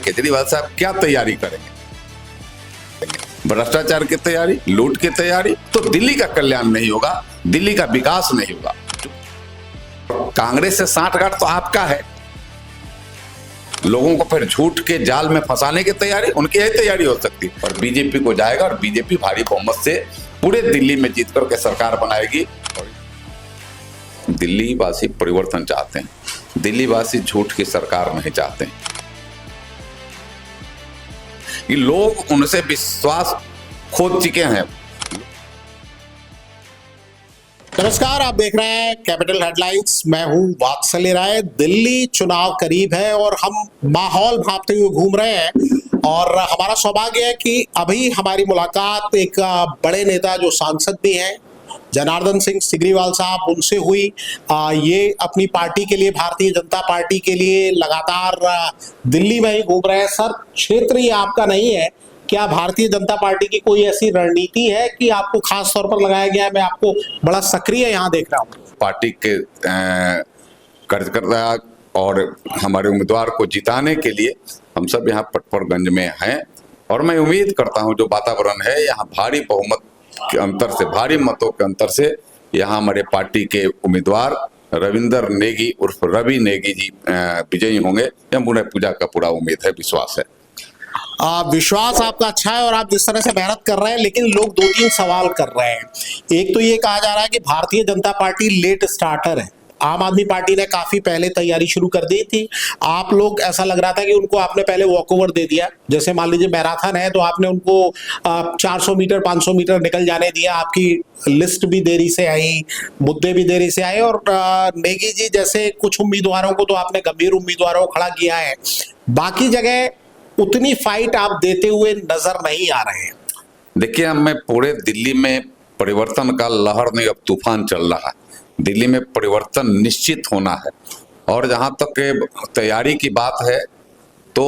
केजरीवाल साहब क्या तैयारी करेंगे? भ्रष्टाचार की तैयारी, लूट की तैयारी, तो दिल्ली का कल्याण नहीं होगा, दिल्ली का विकास नहीं होगा। कांग्रेस से सांठगांठ तो आपका है, लोगों को फिर झूठ के जाल में फंसाने की तैयारी, उनकी यही तैयारी हो सकती है। और बीजेपी को जाएगा और बीजेपी भारी बहुमत से पूरे दिल्ली में जीत करके सरकार बनाएगी। दिल्ली वासी परिवर्तन चाहते हैं, दिल्ली वासी झूठ की सरकार नहीं चाहते हैं। ये लोग उनसे विश्वास खो चुके हैं। नमस्कार, आप देख रहे हैं कैपिटल हेडलाइंस। मैं हूं वात्सल्य राय। दिल्ली चुनाव करीब है और हम माहौल भांपते हुए घूम रहे हैं और हमारा सौभाग्य है कि अभी हमारी मुलाकात एक बड़े नेता जो सांसद भी हैं, जनार्दन सिंह सिग्रीवाल साहब, उनसे हुई। ये अपनी पार्टी के लिए, भारतीय जनता पार्टी के लिए लगातार दिल्ली में ही घूम रहे हैं। सर, क्षेत्र ही आपका नहीं है, क्या भारतीय जनता पार्टी की कोई ऐसी रणनीति है कि आपको खास तौर पर लगाया गया है? मैं आपको बड़ा सक्रिय यहाँ देख रहा हूँ। पार्टी के कार्यकर्ता और हमारे उम्मीदवार को जिताने के लिए हम सब यहाँ पटपरगंज में हैं और मैं उम्मीद करता हूँ जो वातावरण है यहाँ भारी बहुमत के अंतर से, भारी मतों के अंतर से यहाँ हमारे पार्टी के उम्मीदवार रविंदर नेगी उर्फ रवि नेगी जी विजयी होंगे। यह मुझे पूजा का पूरा उम्मीद है, विश्वास है। विश्वास आपका अच्छा है और आप जिस तरह से मेहनत कर रहे हैं, लेकिन लोग दो तीन सवाल कर रहे हैं। एक तो ये कहा जा रहा है कि Bharatiya Janata party late starter है। आम आदमी पार्टी ने काफी पहले तैयारी शुरू कर दी थी। आप लोग, ऐसा लग रहा था कि उनको आपने पहले वॉकओवर दे दिया। जैसे मान लीजिए मैराथन है तो आपने उनको 400 मीटर 500 मीटर निकल जाने दिया। आपकी लिस्ट भी देरी से आई, मुद्दे भी देरी से आए और नेगी जी जैसे कुछ उम्मीदवारों को तो आपने गंभीर उम्मीदवारों को खड़ा किया है। बाकी जगह उतनी फाइट आप देते हुए नजर नहीं आ रहे हैं। देखिए, अब मैं पूरे दिल्ली में परिवर्तन का लहर नहीं, अब तूफान चल रहा है। दिल्ली में परिवर्तन निश्चित होना है और जहां तक तैयारी की बात है तो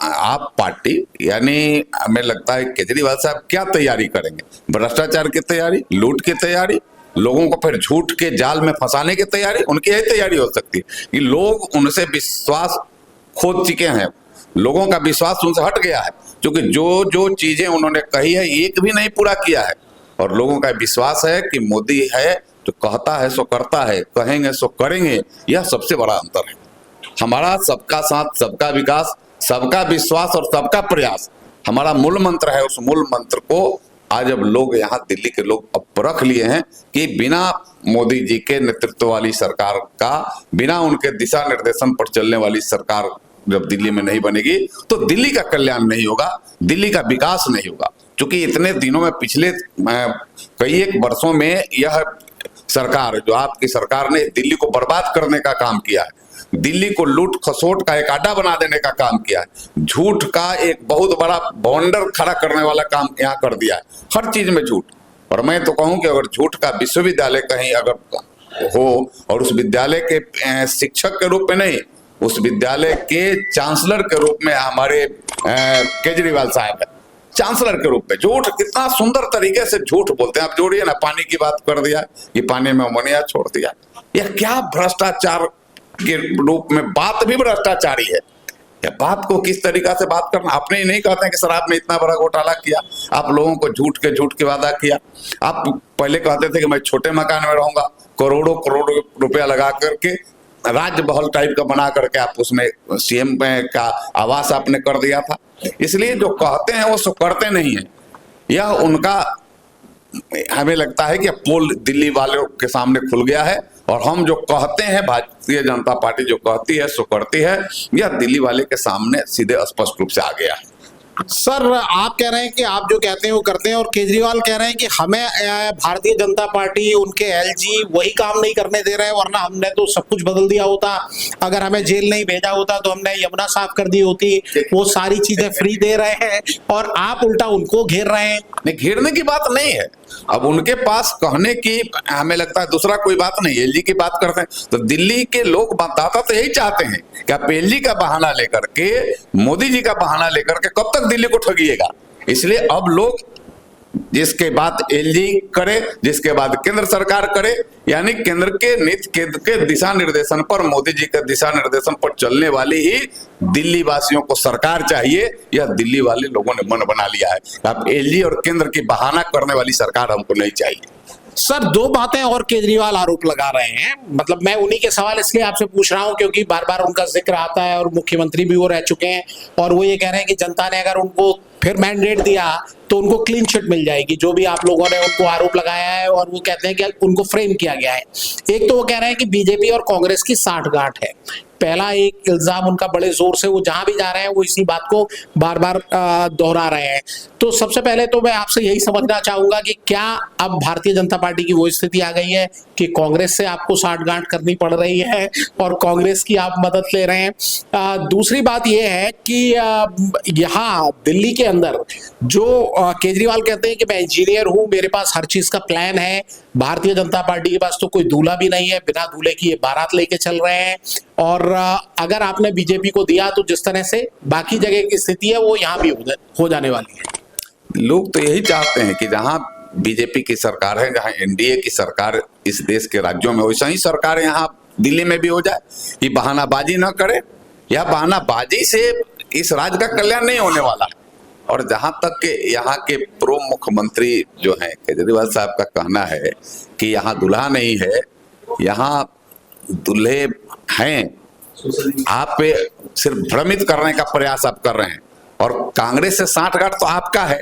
आप पार्टी, यानी हमें लगता है केजरीवाल साहब क्या तैयारी करेंगे? भ्रष्टाचार की तैयारी, लूट की तैयारी, लोगों को फिर झूठ के जाल में फंसाने की तैयारी, उनकी यही तैयारी हो सकती है। कि लोग उनसे विश्वास खो चुके हैं, लोगों का विश्वास उनसे हट गया है, क्योंकि जो जो चीजें उन्होंने कही है एक भी नहीं पूरा किया है। और लोगों का विश्वास है कि मोदी है जो कहता है सो करता है, कहेंगे सो करेंगे। यह सबसे बड़ा अंतर है। हमारा सबका साथ, सबका विकास, सबका विश्वास और सबका प्रयास हमारा मूल मंत्र है। उस मूल मंत्र को आज अब लोग यहाँ दिल्ली के लोग अब परख लिए हैं कि बिना मोदी जी के नेतृत्व वाली सरकार का, बिना उनके दिशा निर्देशन पर चलने वाली सरकार जब दिल्ली में नहीं बनेगी तो दिल्ली का कल्याण नहीं होगा, दिल्ली का विकास नहीं होगा। क्योंकि इतने दिनों में, पिछले कई एक वर्षों में यह सरकार, जो आपकी सरकार ने दिल्ली को बर्बाद करने का काम किया है, दिल्ली को लूट खसोट का एक अड्डा बना देने का काम किया है, झूठ का एक बहुत बड़ा बवंडर खड़ा करने वाला काम यहाँ कर दिया है, हर चीज में झूठ। और मैं तो कहूँ कि अगर झूठ का विश्वविद्यालय कहीं अगर हो और उस विद्यालय के शिक्षक के रूप में नहीं, उस विद्यालय के चांसलर के रूप में हमारे केजरीवाल साहब है, चांसलर के रूप में। झूठ कितना सुंदर तरीके से झूठ बोलते हैं। आप जोड़िए ना, पानी की बात कर दिया कि पानी में अमोनिया छोड़ दिया। यह क्या भ्रष्टाचार के रूप में, बात भी भ्रष्टाचारी है। यह बात को किस तरीका से बात करना, अपने ही नहीं कहते हैं कि शराब में इतना बड़ा घोटाला किया, आप लोगों को झूठ के वादा किया। आप पहले कहते थे कि मैं छोटे मकान में रहूंगा, करोड़ों करोड़ रुपया लगा करके राज्य महल टाइप का बना करके आप उसमें सीएम का आवास आपने कर दिया था। इसलिए जो कहते हैं वो सो करते नहीं है। यह उनका, हमें लगता है कि पोल दिल्ली वालों के सामने खुल गया है और हम जो कहते हैं, भारतीय जनता पार्टी जो कहती है सो करती है, यह दिल्ली वाले के सामने सीधे स्पष्ट रूप से आ गया है। सर, आप कह रहे हैं कि आप जो कहते हैं वो करते हैं और केजरीवाल कह रहे हैं कि हमें भारतीय जनता पार्टी, उनके एलजी वही काम नहीं करने दे रहे हैं, वरना हमने तो सब कुछ बदल दिया होता। अगर हमें जेल नहीं भेजा होता तो हमने यमुना साफ कर दी होती। वो सारी चीजें फ्री दे रहे हैं और आप उल्टा उनको घेर रहे हैं। नहीं, घेरने की बात नहीं है। अब उनके पास कहने की, हमें लगता है दूसरा कोई बात नहीं। एलजी की बात करते हैं तो दिल्ली के लोग, मतदाता तो यही चाहते हैं कि आप एलजी का बहाना लेकर के, मोदी जी का बहाना लेकर के कब तक दिल्ली को ठगिएगा। इसलिए अब लोग जिसके बाद एलजी करे, जिसके बाद केंद्र सरकार करे, यानी केंद्र के नीति केंद्र के दिशा निर्देशन पर, मोदी जी के दिशा निर्देशन पर चलने वाली ही दिल्ली वासियों को सरकार चाहिए। यह दिल्ली वाले लोगों ने मन बना लिया है। अब एलजी और केंद्र की बहाना करने वाली सरकार हमको नहीं चाहिए। सर, दो बातें और केजरीवाल आरोप लगा रहे हैं, मतलब मैं उन्हीं के सवाल इसलिए आपसे पूछ रहा हूं क्योंकि बार बार उनका जिक्र आता है और मुख्यमंत्री भी वो रह चुके हैं, और वो ये कह रहे हैं कि जनता ने अगर उनको फिर मैंडेट दिया तो उनको क्लीन चिट मिल जाएगी, जो भी आप लोगों ने उनको आरोप लगाया है, और वो कहते हैं कि उनको फ्रेम किया गया है। एक तो वो कह रहे हैं कि बीजेपी और कांग्रेस की साठगांठ है। पहला एक इल्जाम उनका बड़े जोर से, वो जहां भी जा रहे हैं वो इसी बात को बार बार दोहरा रहे हैं। तो सबसे पहले तो मैं आपसे यही समझना चाहूंगा कि क्या अब भारतीय जनता पार्टी की वो स्थिति आ गई है कि कांग्रेस से आपको साठगांठ करनी पड़ रही है और कांग्रेस की आप मदद ले रहे हैं? दूसरी बात यह है कि यहाँ दिल्ली के अंदर जो केजरीवाल कहते हैं कि मैं इंजीनियर हूं, मेरे पास हर चीज का प्लान है, भारतीय जनता पार्टी के पास तो कोई दूल्हा भी नहीं है, बिना दूल्हे की ये बारात लेके चल रहे हैं, और अगर आपने बीजेपी को दिया तो जिस तरह से बाकी जगह की स्थिति है वो यहाँ भी हो जाने वाली है। लोग तो यही चाहते हैं कि जहां बीजेपी की सरकार है, जहां एनडीए की सरकार इस देश के राज्यों में, वैसा ही सरकार यहाँ दिल्ली में भी हो जाए, कि बहानाबाजी न करे, या बहानाबाजी से इस राज्य का कल्याण नहीं होने वाला है। और जहां तक के यहाँ के पूर्व मुख्यमंत्री जो हैं केजरीवाल साहब का कहना है कि यहाँ दूल्हा नहीं है, यहाँ दूल्हे हैं, आप सिर्फ भ्रमित करने का प्रयास आप कर रहे हैं। और कांग्रेस से साठगांठ तो आपका है,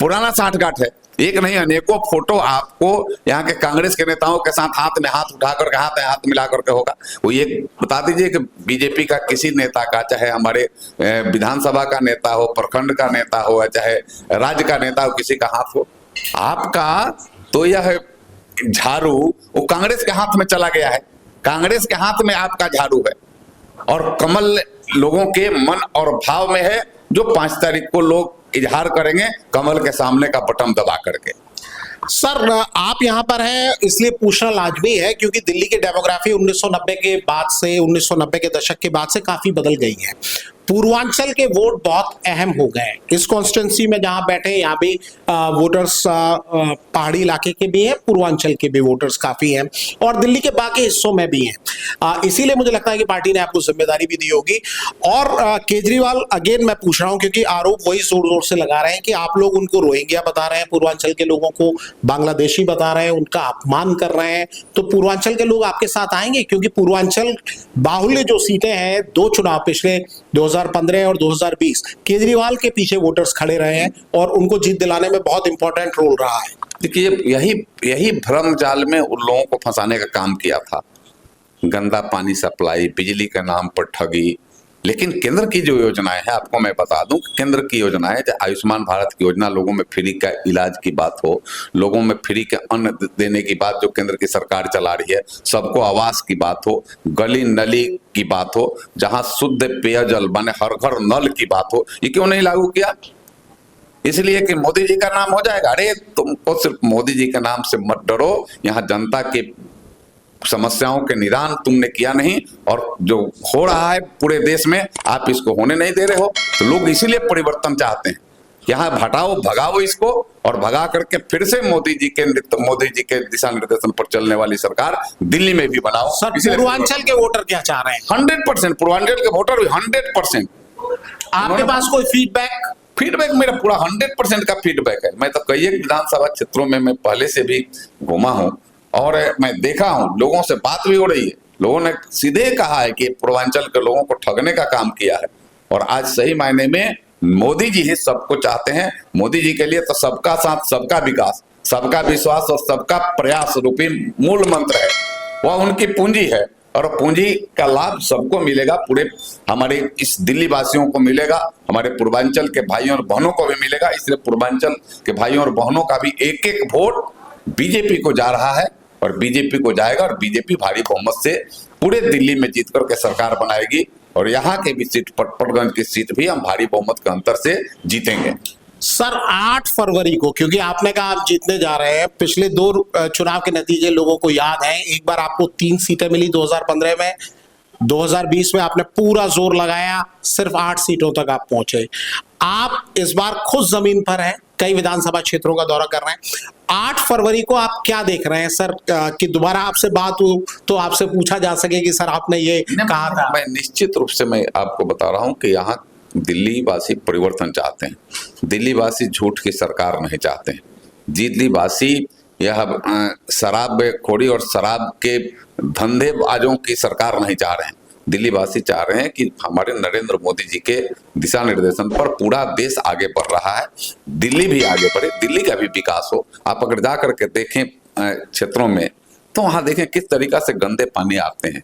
पुराना साठगांठ है, एक नहीं अनेकों फोटो आपको यहाँ के कांग्रेस के नेताओं के साथ हाथ में हाथ उठा करके, हाथ मिला करके होगा। वो ये बता दीजिए कि बीजेपी का किसी नेता का, चाहे हमारे विधानसभा का नेता हो, प्रखंड का नेता हो, चाहे राज्य का नेता हो, किसी का हाथ हो, आपका तो यह झाड़ू वो कांग्रेस के हाथ में चला गया है, कांग्रेस के हाथ में आपका झाड़ू है, और कमल लोगों के मन और भाव में है, जो 5 तारीख को लोग इजहार करेंगे कमल के सामने का बटन दबा करके। सर, आप यहाँ पर हैं इसलिए पूछना लाजमी है क्योंकि दिल्ली की डेमोग्राफी 1990 के बाद से, 1990 के दशक के बाद से काफी बदल गई है। पूर्वांचल के वोट बहुत अहम हो गए। इस कॉन्स्टिट्यूंसी में जहां बैठे यहाँ भी वोटर्स पहाड़ी इलाके के भी हैं, पूर्वांचल के भी वोटर्स काफी हैं, और दिल्ली के बाकी हिस्सों में भी हैं। इसीलिए मुझे लगता है कि पार्टी ने आपको जिम्मेदारी भी दी होगी। और केजरीवाल, अगेन मैं पूछ रहा हूं क्योंकि आरोप वही जोर जोर से लगा रहे हैं कि आप लोग उनको रोहिंग्या बता रहे हैं, पूर्वांचल के लोगों को बांग्लादेशी बता रहे हैं, उनका अपमान कर रहे हैं। तो पूर्वांचल के लोग आपके साथ आएंगे? क्योंकि पूर्वांचल बाहुल्य जो सीटें हैं, 2 चुनाव पिछले 2015 और 2020 केजरीवाल के पीछे वोटर्स खड़े रहे हैं और उनको जीत दिलाने में बहुत इंपॉर्टेंट रोल रहा है। देखिए, यही भ्रम जाल में उन लोगों को फंसाने का काम किया था। गंदा पानी सप्लाई, बिजली के नाम पर ठगी। लेकिन केंद्र की जो योजनाएं हैं, आपको मैं बता दूं, केंद्र की योजना है, आयुष्मान भारत की योजना, लोगों में फ्री का इलाज की बात हो, लोगों में फ्री के अन्न देने की बात जो केंद्र की सरकार चला रही है, सबको आवास की बात हो, गली नली की बात हो, जहां शुद्ध पेयजल माने हर घर नल की बात हो, ये क्यों नहीं लागू किया? इसलिए कि मोदी जी का नाम हो जाएगा। अरे तुमको सिर्फ मोदी जी के नाम से मत डरो, यहाँ जनता के समस्याओं के निदान तुमने किया नहीं, और जो हो रहा है पूरे देश में आप इसको होने नहीं दे रहे हो। तो लोग इसीलिए परिवर्तन चाहते हैं, यहाँ हटाओ, भगाओ इसको, और भगा करके फिर से मोदी जी के दिशा निर्देशन पर चलने वाली सरकार दिल्ली में भी बनाओ। सर, पूर्वांचल के वोटर क्या चाह रहे हैं? 100% पूर्वांचल के वोटर 100%। आपके पास कोई फीडबैक? मेरा पूरा 100% का फीडबैक है। मैं तो कई एक विधानसभा क्षेत्रों में मैं पहले से भी घूमा हूँ और मैं देखा हूँ, लोगों से बात भी हो रही है। लोगों ने सीधे कहा है कि पूर्वांचल के लोगों को ठगने का काम किया है, और आज सही मायने में मोदी जी ही सबको चाहते हैं। मोदी जी के लिए तो सबका साथ, सबका विकास, सबका विश्वास और सबका प्रयास रूपी मूल मंत्र है। वह उनकी पूंजी है, और पूंजी का लाभ सबको मिलेगा, पूरे हमारे इस दिल्ली वासियों को मिलेगा, हमारे पूर्वांचल के भाइयों और बहनों को भी मिलेगा। इसलिए पूर्वांचल के भाइयों और बहनों का भी एक एक वोट बीजेपी को जा रहा है, और बीजेपी को जाएगा, और बीजेपी भारी बहुमत से पूरे दिल्ली में जीत करके सरकार बनाएगी, और यहाँ के भी सीट, पटपड़गंज की सीट भी हम भारी बहुमत के अंतर से जीतेंगे। सर, 8 फरवरी को, क्योंकि आपने कहा आप जीतने जा रहे हैं, पिछले 2 चुनाव के नतीजे लोगों को याद हैं। एक बार आपको 3 सीटें मिली 2015 में, 2020 में आपने पूरा जोर लगाया, सिर्फ 8 सीटों तक आप पहुंचे। आप इस बार खुद जमीन पर हैं, कई विधानसभा क्षेत्रों का दौरा कर रहे हैं। 8 फरवरी को आप क्या देख रहे हैं सर, कि दोबारा आपसे बात हो तो आपसे पूछा जा सके कि सर आपने ये कहा था? मैं निश्चित रूप से मैं आपको बता रहा हूं कि यहाँ दिल्ली वासी परिवर्तन चाहते हैं। दिल्ली वासी झूठ की सरकार नहीं चाहते हैं। दिल्ली वासी यह शराब खोरी और शराब के धंधेबाजों की सरकार नहीं चाह रहे हैं। दिल्ली वासी चाह रहे हैं कि हमारे नरेंद्र मोदी जी के दिशा निर्देशन पर पूरा देश आगे बढ़ रहा है, दिल्ली भी आगे बढ़े, दिल्ली का भी विकास हो। आप अगर जा करके देखें क्षेत्रों में तो वहां देखें किस तरीका से गंदे पानी आते हैं,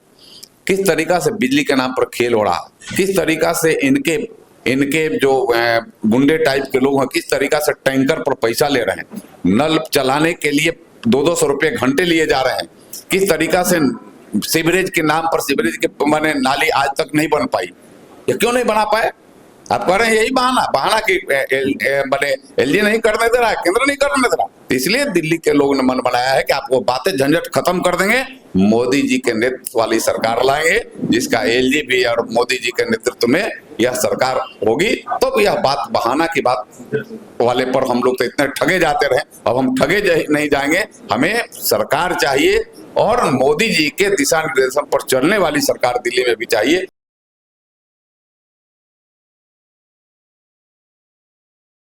किस तरीका से बिजली के नाम पर खेल हो रहा है, किस तरीका से इनके जो गुंडे टाइप के लोग हैं किस तरीका से टैंकर पर पैसा ले रहे हैं, नल चलाने के लिए 200-200 रुपये घंटे लिए जा रहे हैं, किस तरीका से सीवरेज के नाम पर सीवरेज के माने नाली आज तक नहीं बन पाई। ये क्यों नहीं बना पाए? आप कह रहे हैं यही बहाना कि मैंने एलजी नहीं करने दे रहा है, केंद्र नहीं करने दे रहा, इसलिए दिल्ली के लोगों ने मन बनाया है कि आपको बातें झंझट खत्म कर देंगे, मोदी जी के नेतृत्व वाली सरकार लाएंगे जिसका एलजी भी और मोदी जी के नेतृत्व में यह सरकार होगी। तो यह बात बहाना की बात वाले पर हम लोग तो इतने ठगे जाते रहे, अब हम ठगे नहीं जाएंगे। हमें सरकार चाहिए और मोदी जी के दिशा निर्देशन पर चलने वाली सरकार दिल्ली में भी चाहिए।